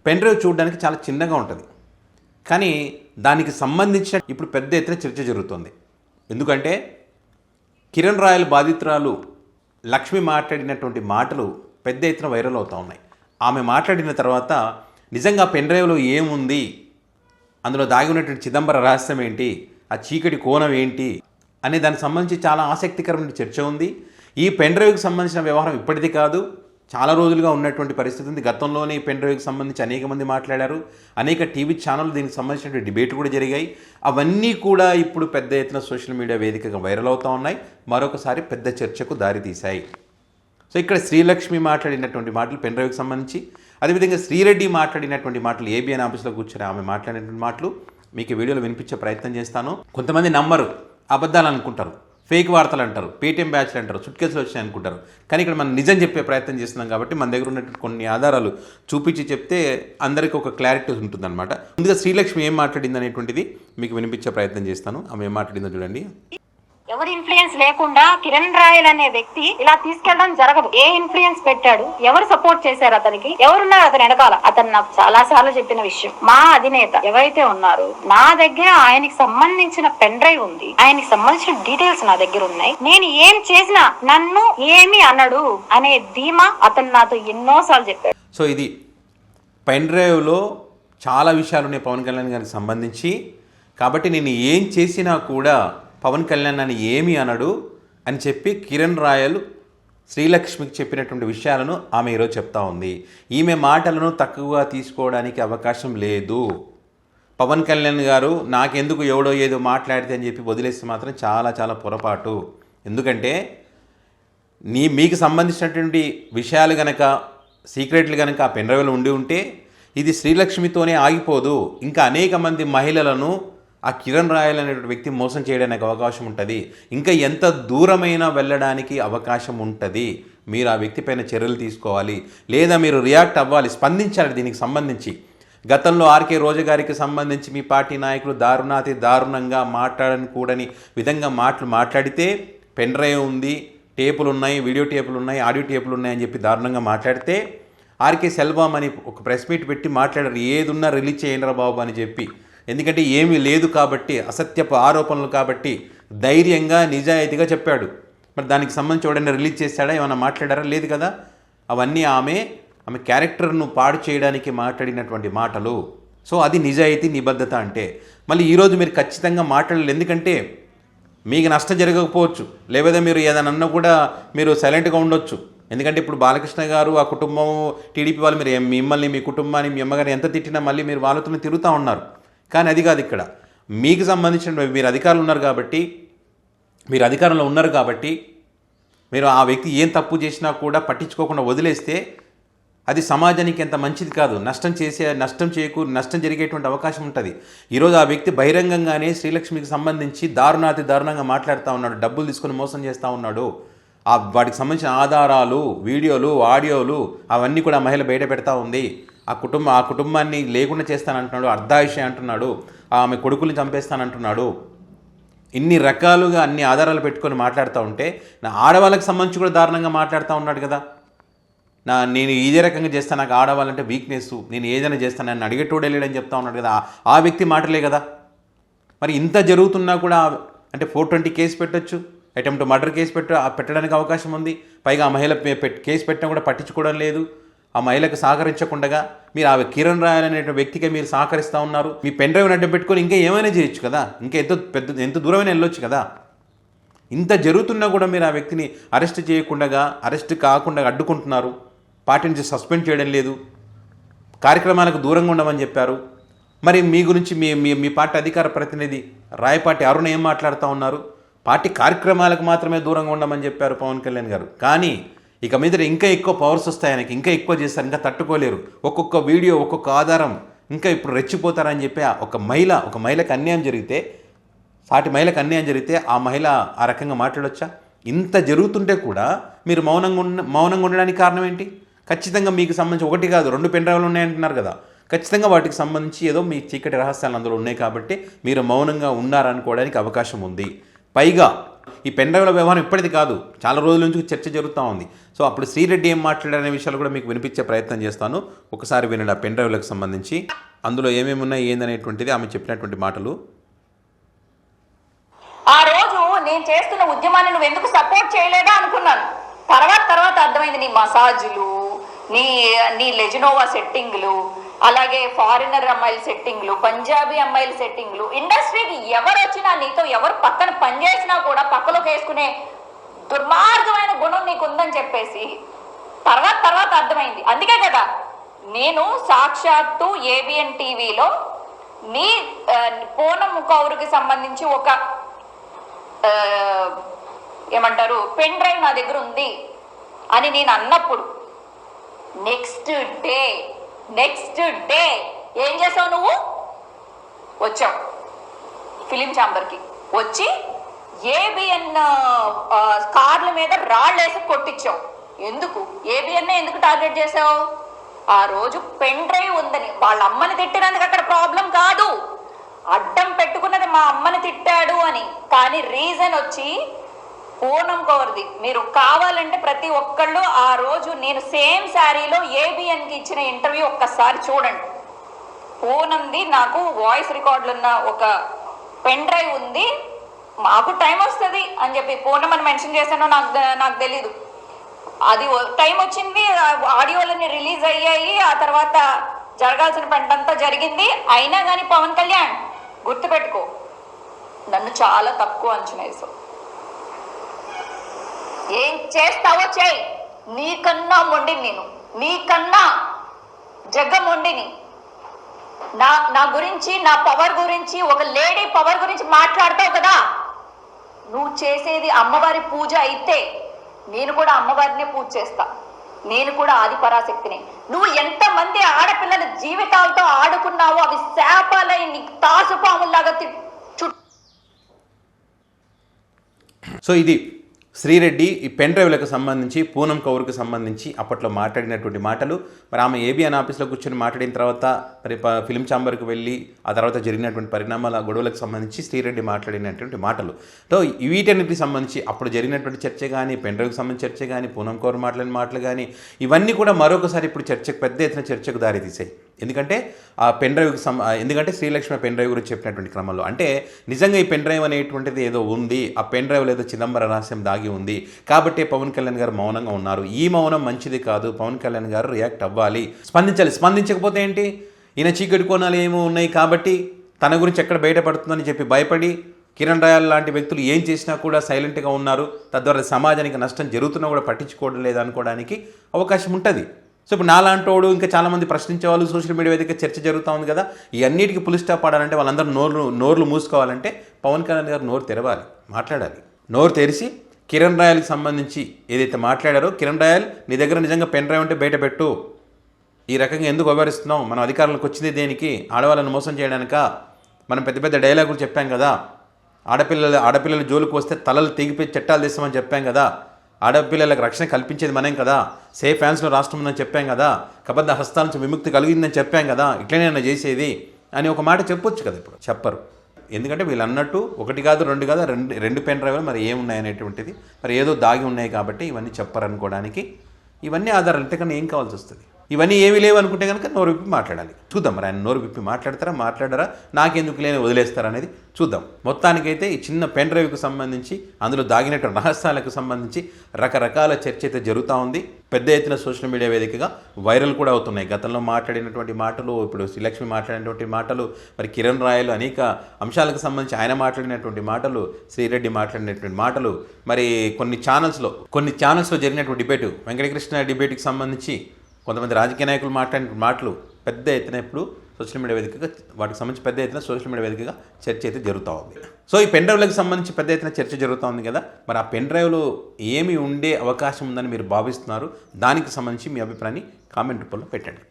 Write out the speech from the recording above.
Pen drive చూడడానికి చాలా చిన్నగా ఉంటుంది, కానీ దానికి సంబంధించిన ఇప్పుడు పెద్ద ఎత్తున చర్చ జరుగుతుంది. ఎందుకంటే కిరణ్ రాయల్ బాధితురాలు లక్ష్మి మాట్లాడినటువంటి మాటలు పెద్ద ఎత్తున వైరల్ అవుతూ ఉన్నాయి. ఆమె మాట్లాడిన తర్వాత నిజంగా పెన్ డ్రైవ్లో ఏముంది, అందులో దాగి ఉన్నటువంటి చిదంబర రహస్యం ఏంటి, ఆ చీకటి కోణం ఏంటి అనే దానికి సంబంధించి చాలా ఆసక్తికరమైన చర్చ ఉంది. ఈ పెన్ డ్రైవ్కి సంబంధించిన వ్యవహారం ఇప్పటిది కాదు, చాలా రోజులుగా ఉన్నటువంటి పరిస్థితి ఉంది. గతంలోనే ఈ పెన్ డ్రైవ్కి సంబంధించి అనేక మంది మాట్లాడారు, అనేక టీవీ ఛానళ్ళు దీనికి సంబంధించిన డిబేట్ కూడా జరిగాయి. అవన్నీ కూడా ఇప్పుడు పెద్ద ఎత్తున సోషల్ మీడియా వేదికగా వైరల్ అవుతూ ఉన్నాయి, మరొకసారి పెద్ద చర్చకు దారితీశాయి. సో ఇక్కడ శ్రీలక్ష్మి మాట్లాడినటువంటి మాటలు పెన్ డ్రైవ్కి సంబంధించి, అదేవిధంగా శ్రీరెడ్డి మాట్లాడినటువంటి మాటలు ఏబిఎన్ ఆఫీస్లో కూర్చొని ఆమె మాట్లాడినటువంటి మాటలు మీకు వీడియోలో వినిపించే ప్రయత్నం చేస్తాను. కొంతమంది నమ్మరు, అబద్ధాలు అనుకుంటారు, ఫేక్ వార్తలు అంటారు, పేటీఎం బ్యాచ్లు అంటారు, సుట్కేసులు వచ్చాయి అనుకుంటారు. కానీ ఇక్కడ మనం నిజం చెప్పే ప్రయత్నం చేస్తున్నాం కాబట్టి మన దగ్గర ఉన్నటువంటి కొన్ని ఆధారాలు చూపించి చెప్తే అందరికీ ఒక క్లారిటీ ఉంటుందన్నమాట. ముందుగా శ్రీలక్ష్మి ఏం మాట్లాడింది అనేటువంటిది మీకు వినిపించే ప్రయత్నం చేస్తాను. ఆమె ఏం మాట్లాడిందో చూడండి. ఎవరి ఇన్ఫ్లుయెన్స్ లేకుండా కిరణ్ రాయల్ అనే వ్యక్తి ఇలా తీసుకెళ్ళడం జరగదు. ఏ ఇన్ఫ్లుయెన్స్ పెట్టాడు, ఎవరు సపోర్ట్ చేశారు, అతనికి ఎవరున్నారు అతని వెనకాల, అతను నాకు చాలా సార్లు చెప్పిన విషయం. మా అధినేత ఎవరైతే ఉన్నారో నా దగ్గర ఆయనకి సంబంధించిన పెన్ డ్రైవ్ ఉంది, ఆయనకి సంబంధించిన డీటెయిల్స్ నా దగ్గర ఉన్నాయి. నేను ఏం చేసినా నన్ను ఏమి అనడు అనే ధీమా అతను నాతో ఎన్నోసార్లు చెప్పాడు. సో ఇది పెన్ డ్రైవ్లో చాలా విషయాలు ఉన్నాయి పవన్ కళ్యాణ్ గారికి సంబంధించి. కాబట్టి నేను ఏం చేసినా కూడా పవన్ కళ్యాణ్ అని ఏమి అనడు అని చెప్పి కిరణ్ రాయల్ శ్రీలక్ష్మికి చెప్పినటువంటి విషయాలను ఆమె ఈరోజు చెప్తా ఉంది. ఈమె మాటలను తక్కువగా తీసుకోవడానికి అవకాశం లేదు. పవన్ కళ్యాణ్ గారు నాకెందుకు ఎవడో ఏదో మాట్లాడితే అని చెప్పి వదిలేస్తే మాత్రం చాలా చాలా పొరపాటు. ఎందుకంటే మీకు సంబంధించినటువంటి విషయాలు కనుక, సీక్రెట్లు కనుక ఆ పెన్ డ్రైవ్లో ఉండి ఉంటే ఇది శ్రీలక్ష్మితోనే ఆగిపోదు. ఇంకా అనేక మంది మహిళలను ఆ కిరణ్ రాయల్ అనేటువంటి వ్యక్తి మోసం చేయడానికి అవకాశం ఉంటుంది. ఇంకా ఎంత దూరమైనా వెళ్ళడానికి అవకాశం ఉంటుంది. మీరు ఆ వ్యక్తి పైన చర్యలు తీసుకోవాలి, లేదా మీరు రియాక్ట్ అవ్వాలి, స్పందించాలి దీనికి సంబంధించి. గతంలో ఆర్కే రోజా గారికి సంబంధించి మీ పార్టీ నాయకులు దారుణాతి దారుణంగా మాట్లాడకూడని విధంగా మాట్లాడితే పెన్ డ్రైవ్ ఉంది, టేపులు ఉన్నాయి, వీడియో టేపులు ఉన్నాయి, ఆడియో టేపులు ఉన్నాయని చెప్పి దారుణంగా మాట్లాడితే ఆర్కే సెల్వం అని ఒక ప్రెస్ మీట్ పెట్టి మాట్లాడారు, ఏదున్నా రిలీజ్ చేయండి రా బాబు అని చెప్పి. ఎందుకంటే ఏమీ లేదు కాబట్టి, అసత్యపు ఆరోపణలు కాబట్టి ధైర్యంగా నిజాయితీగా చెప్పాడు. మరి దానికి సంబంధించి ఎవడైనా రిలీజ్ చేశాడా, ఏమైనా మాట్లాడారా? లేదు కదా. అవన్నీ ఆమె క్యారెక్టర్ను పాడు చేయడానికి మాట్లాడినటువంటి మాటలు. సో అది నిజాయితీ, నిబద్ధత అంటే. మళ్ళీ ఈరోజు మీరు ఖచ్చితంగా మాట్లాడలేదు, ఎందుకంటే మీకు నష్టం జరగకపోవచ్చు, లేదా మీరు ఏదైనా అన్నా కూడా మీరు సైలెంట్గా ఉండొచ్చు. ఎందుకంటే ఇప్పుడు బాలకృష్ణ గారు ఆ కుటుంబం, టీడీపీ వాళ్ళు మీరు మిమ్మల్ని, మీ కుటుంబాన్ని, మీ అమ్మగారిని ఎంత తిట్టినా మళ్ళీ మీరు వాళ్ళతో తిరుగుతూ ఉన్నారు. కానీ అది కాదు. ఇక్కడ మీకు సంబంధించిన మీరు అధికారులు ఉన్నారు కాబట్టి, మీరు అధికారంలో ఉన్నారు కాబట్టి మీరు ఆ వ్యక్తి ఏం తప్పు చేసినా కూడా పట్టించుకోకుండా వదిలేస్తే అది సమాజానికి ఎంత మంచిది కాదు. నష్టం జరిగేటువంటి అవకాశం ఉంటుంది. ఈరోజు ఆ వ్యక్తి బహిరంగంగానే శ్రీలక్ష్మికి సంబంధించి దారుణాతి దారుణంగా మాట్లాడుతూ ఉన్నాడు, డబ్బులు తీసుకొని మోసం చేస్తూ ఉన్నాడు. వాటికి సంబంధించిన ఆధారాలు, వీడియోలు, ఆడియోలు అవన్నీ కూడా మహిళ బయట పెడతా ఉంది. ఆ కుటుంబాన్ని లేకుండా చేస్తానంటున్నాడు, అర్ధాయుష అంటున్నాడు, ఆమె కొడుకుల్ని చంపేస్తానంటున్నాడు. ఇన్ని రకాలుగా అన్ని ఆధారాలు పెట్టుకొని మాట్లాడుతూ ఉంటే నా ఆడవాళ్ళకి సంబంధించి కూడా దారుణంగా మాట్లాడుతూ ఉన్నాడు కదా. నేను ఇదే రకంగా చేస్తాను, నాకు ఆడవాళ్ళంటే వీక్నెస్, నేను ఏదైనా చేస్తాను, నన్ను అడిగేటోడే లేడని చెప్తా ఉన్నాడు కదా. ఆ వ్యక్తి మాటలే కదా. మరి ఇంత జరుగుతున్నా కూడా అంటే 420 కేసు పెట్టచ్చు, అటెంప్ట్ మర్డర్ కేసు పెట్టడానికి అవకాశం ఉంది. పైగా ఆ మహిళ కేసు పెట్టినా కూడా పట్టించుకోవడం లేదు. ఆ మహిళకు సహకరించకుండా మీరు ఆ కిరణ్ రాయల్ అనే వ్యక్తికి మీరు సహకరిస్తూ ఉన్నారు. మీ పెన్ డ్రైవ్ని అడ్డం పెట్టుకొని ఇంకా ఏమైనా చేయొచ్చు కదా, ఇంకా ఎంత దూరమైనా వెళ్ళొచ్చు కదా. ఇంత జరుగుతున్నా కూడా మీరు ఆ వ్యక్తిని అరెస్ట్ చేయకుండా, అరెస్ట్ కాకుండా అడ్డుకుంటున్నారు. పార్టీ నుంచి సస్పెండ్ చేయడం లేదు, కార్యక్రమాలకు దూరంగా ఉండమని చెప్పారు. మరి మీ గురించి మీ పార్టీ అధికార ప్రతినిధి రాయపాటి అరుణ ఏం మాట్లాడుతూ ఉన్నారు? పార్టీ కార్యక్రమాలకు మాత్రమే దూరంగా ఉండమని చెప్పారు పవన్ కళ్యాణ్ గారు. కానీ ఇక మీద ఇంకా ఎక్కువ పవర్స్ వస్తాయి ఆయనకి, ఇంకా ఎక్కువ చేస్తారు, ఇంకా తట్టుకోలేరు. ఒక్కొక్క వీడియో, ఒక్కొక్క ఆధారం, ఇంకా ఇప్పుడు రెచ్చిపోతారని చెప్పి ఒక మహిళకు అన్యాయం జరిగితే, సాటి మహిళకు అన్యాయం జరిగితే ఆ మహిళ ఆ రకంగా మాట్లాడొచ్చా? ఇంత జరుగుతుంటే కూడా మీరు మౌనంగా ఉండడానికి కారణం ఏంటి? ఖచ్చితంగా మీకు సంబంధించి ఒకటి కాదు 2 పెన్ డ్రైవ్లు ఉన్నాయంటున్నారు కదా. ఖచ్చితంగా వాటికి సంబంధించి ఏదో మీ చీకటి రహస్యాలు అందులో ఉన్నాయి కాబట్టి మీరు మౌనంగా ఉన్నారనుకోవడానికి అవకాశం ఉంది. పైగా ఈ పెన్ డ్రైవ్ల వ్యవహారం ఇప్పటిది కాదు, చాలా రోజుల నుంచి చర్చ జరుగుతూ ఉంది. సో అప్పుడు శ్రీరెడ్డి ఏం మాట్లాడారనే విషయాలు కూడా మీకు వినిపించే ప్రయత్నం చేస్తాను. ఒకసారి వినండి ఆ పెన్ డ్రైవ్లకు సంబంధించి, అందులో ఏమేమి ఉన్నాయి ఏందనేటువంటిది ఆమె చెప్పినటువంటి మాటలు. ఆ రోజు నేను చేస్తున్న ఉద్యమాన్ని నువ్వు ఎందుకు సపోర్ట్ చేయలేదా అనుకున్నాను. తర్వాత అర్థమైంది నీ మసాజులు, నీ లెజినోవా సెట్టింగ్లు, అలాగే ఫారినర్ అమ్మాయిల సెట్టింగ్లు, పంజాబీ అమ్మాయిల సెట్టింగ్లు, ఇండస్ట్రీకి ఎవరు వచ్చినా నీతో ఎవరు పక్కన పనిచేసినా కూడా పక్కలోకి వేసుకునే దుర్మార్గమైన గుణం నీకు ఉందని చెప్పేసి తర్వాత అర్థమైంది. అందుకే కదా నేను సాక్షాత్తు ఏబిఎన్ టీవీలో నీ పూనం కౌరుకి సంబంధించి ఒక ఏమంటారు పెన్ డ్రైవ్ నా దగ్గర ఉంది అని నేను అన్నప్పుడు నెక్స్ట్ డే ఏం చేసావు? నువ్వు వచ్చావు ఫిలిం ఛాంబర్కి, వచ్చి ఏబిఎన్ కార్ల మీద రాళ్ళేసి కొట్టించావు. ఎందుకు ఏబిఎన్ ఎందుకు టార్గెట్ చేసావు? ఆ రోజు పెన్ డ్రైవ్ ఉందని. వాళ్ళ అమ్మని తిట్టినందుకు అక్కడ ప్రాబ్లం కాదు, అడ్డం పెట్టుకున్నది మా అమ్మని తిట్టాడు అని. కానీ రీజన్ వచ్చి పూనం కౌర్ది. మీరు కావాలంటే ప్రతి ఒక్కళ్ళు ఆ రోజు నేను సేమ్ శారీలో ఏబిఎన్కి ఇచ్చిన ఇంటర్వ్యూ ఒక్కసారి చూడండి. పూనంది నాకు వాయిస్ రికార్డులు ఉన్న ఒక పెన్ డ్రైవ్ ఉంది, మాకు టైం వస్తుంది అని చెప్పి పూనం అని మెన్షన్ చేశానో నాకు తెలీదు. అది టైం వచ్చింది, ఆడియోలన్నీ రిలీజ్ అయ్యాయి, ఆ తర్వాత జరగాల్సిన పంటంతా జరిగింది. అయినా కానీ పవన్ కళ్యాణ్ గుర్తుపెట్టుకో, నన్ను చాలా తక్కువ అంచనా వేసావు. ఏం చేస్తావో చేయి, నీకన్నా మొండిని నేను, నీకన్నా జగ్గమొండిని. నా గురించి, నా పవర్ గురించి, ఒక లేడీ పవర్ గురించి మాట్లాడతావు కదా. నువ్వు చేసేది అమ్మవారి పూజ అయితే నేను కూడా అమ్మవారినే పూజ చేస్తా, నేను కూడా ఆది పరాశక్తిని. నువ్వు ఎంతమంది ఆడపిల్లల జీవితాలతో ఆడుకున్నావో అవి శాపాలై నీకు తాసుపాముల్లాగా సో ఇది శ్రీరెడ్డి ఈ పెన్ డ్రైవ్లకు సంబంధించి పూనం కౌర్కి సంబంధించి అప్పట్లో మాట్లాడినటువంటి మాటలు. మరి ఆమె ఏబిఎన్ ఆఫీస్లో కూర్చొని మాట్లాడిన తర్వాత మరి ఫిలిం ఛాంబర్కి వెళ్ళి ఆ తర్వాత జరిగినటువంటి పరిణామాల గొడవలకు సంబంధించి శ్రీరెడ్డి మాట్లాడినటువంటి మాటలు. సో వీటన్నిటికి సంబంధించి అప్పుడు జరిగినటువంటి చర్చ కానీ, పెన్ డ్రైవ్కి సంబంధించి చర్చ కానీ, పూనం కౌర్ మాట్లాడిన మాటలు కానీ, ఇవన్నీ కూడా మరొకసారి ఇప్పుడు చర్చకు పెద్ద ఎత్తున చర్చకు దారితీసాయి. ఎందుకంటే ఆ పెన్ డ్రైవ్కి ఎందుకంటే శ్రీలక్ష్మి పెన్ డ్రైవ్ గురించి చెప్పినటువంటి క్రమంలో అంటే నిజంగా ఈ పెన్ డ్రైవ్ అనేటువంటిది ఏదో ఉంది, ఆ పెన్ డ్రైవ్లో ఏదో చిదంబర రహస్యం దాగి ఉంది కాబట్టి పవన్ కళ్యాణ్ గారు మౌనంగా ఉన్నారు. ఈ మౌనం మంచిది కాదు, పవన్ కళ్యాణ్ గారు రియాక్ట్ అవ్వాలి, స్పందించాలి. స్పందించకపోతే ఏంటి, ఈయన చీకటి కోణాలు ఏమో ఉన్నాయి కాబట్టి తన గురించి ఎక్కడ బయటపడుతుందని చెప్పి భయపడి కిరణ్ రాయల్ లాంటి వ్యక్తులు ఏం చేసినా కూడా సైలెంట్గా ఉన్నారు, తద్వారా సమాజానికి నష్టం జరుగుతున్నా కూడా పట్టించుకోవడం లేదనుకోవడానికి అవకాశం ఉంటుంది. సో ఇప్పుడు నాలాంటోడు ఇంకా చాలామంది ప్రశ్నించే వాళ్ళు సోషల్ మీడియా వేదిక చర్చ జరుగుతూ ఉంది కదా, ఈ అన్నిటికీ పులి స్టాప్ పడాలంటే వాళ్ళందరూ నోర్లు మూసుకోవాలంటే పవన్ కళ్యాణ్ గారు నోరు తెరవాలి, మాట్లాడాలి. నోరు తెరిచి కిరణ్ రాయల్కి సంబంధించి ఏదైతే మాట్లాడారో, కిరణ్ రాయల్ నీ దగ్గర నిజంగా పెన్ డ్రైవ్ ఉంటే బయట పెట్టు, ఈ రకంగా ఎందుకు వ్యవహరిస్తున్నాం, మనం అధికారులకు వచ్చింది దేనికి, ఆడవాళ్ళని మోసం చేయడానిక, మనం పెద్ద పెద్ద డైలాగులు చెప్పాం కదా, ఆడపిల్లల జోలికి వస్తే తలలు తెగిపోయి చట్టాలు తెస్తామని చెప్పాం కదా, ఆడపిల్లలకు రక్షణ కల్పించేది మనం కదా, సేఫ్ హ్యాండ్స్లో రాష్ట్రం ఉందని చెప్పాం కదా, కబద్ధ హస్తాల నుంచి విముక్తి కలిగిందని చెప్పాం కదా, ఇట్లనే చేసేది అని ఒక మాట చెప్పొచ్చు కదా. ఇప్పుడు చెప్పరు, ఎందుకంటే వీళ్ళు అన్నట్టు ఒకటి కాదు రెండు కాదు రెండు పెన్ డ్రైవ్లు మరి ఏమున్నాయనేటువంటిది మరి ఏదో దాగి ఉన్నాయి కాబట్టి ఇవన్నీ చెప్పరు అనుకోవడానికి ఇవన్నీ ఆధారాలు. అంతేకన్నా ఏం కావాల్సి వస్తుంది? ఇవన్నీ ఏమీ లేవు అనుకుంటే కనుక నోరు విప్పి మాట్లాడాలి. చూద్దాం మరి ఆయన నోరు విప్పి మాట్లాడరా నాకెందుకు లేని వదిలేస్తారా అనేది చూద్దాం. మొత్తానికైతే ఈ చిన్న పెన్ డ్రైవ్కి సంబంధించి అందులో దాగినట్టు రహస్యాలకు సంబంధించి రకరకాల చర్చ అయితే జరుగుతూ ఉంది. పెద్ద ఎత్తున సోషల్ మీడియా వేదికగా వైరల్ కూడా అవుతున్నాయి. గతంలో మాట్లాడినటువంటి మాటలు, ఇప్పుడు శ్రీలక్ష్మి మాట్లాడినటువంటి మాటలు, మరి కిరణ్ రాయలు అనేక అంశాలకు సంబంధించి ఆయన మాట్లాడినటువంటి మాటలు, శ్రీరెడ్డి మాట్లాడినటువంటి మాటలు, మరి కొన్ని ఛానల్స్లో జరిగినటువంటి డిబేటు, వెంకటకృష్ణ డిబేట్కి సంబంధించి కొంతమంది రాజకీయ నాయకులు మాట్లాడిన మాటలు పెద్ద ఎత్తున ఇప్పుడు సోషల్ మీడియా వేదికగా వాటికి సంబంధించి పెద్ద ఎత్తున సోషల్ మీడియా వేదికగా చర్చ అయితే జరుగుతూ ఉంది. సో ఈ పెన్ డ్రైవ్లకు సంబంధించి పెద్ద ఎత్తున చర్చ జరుగుతూ ఉంది కదా, మరి ఆ పెన్ డ్రైవ్లో ఏమి ఉండే అవకాశం ఉందని మీరు భావిస్తున్నారు, దానికి సంబంధించి మీ అభిప్రాయాన్ని కామెంట్ రూపంలో పెట్టండి.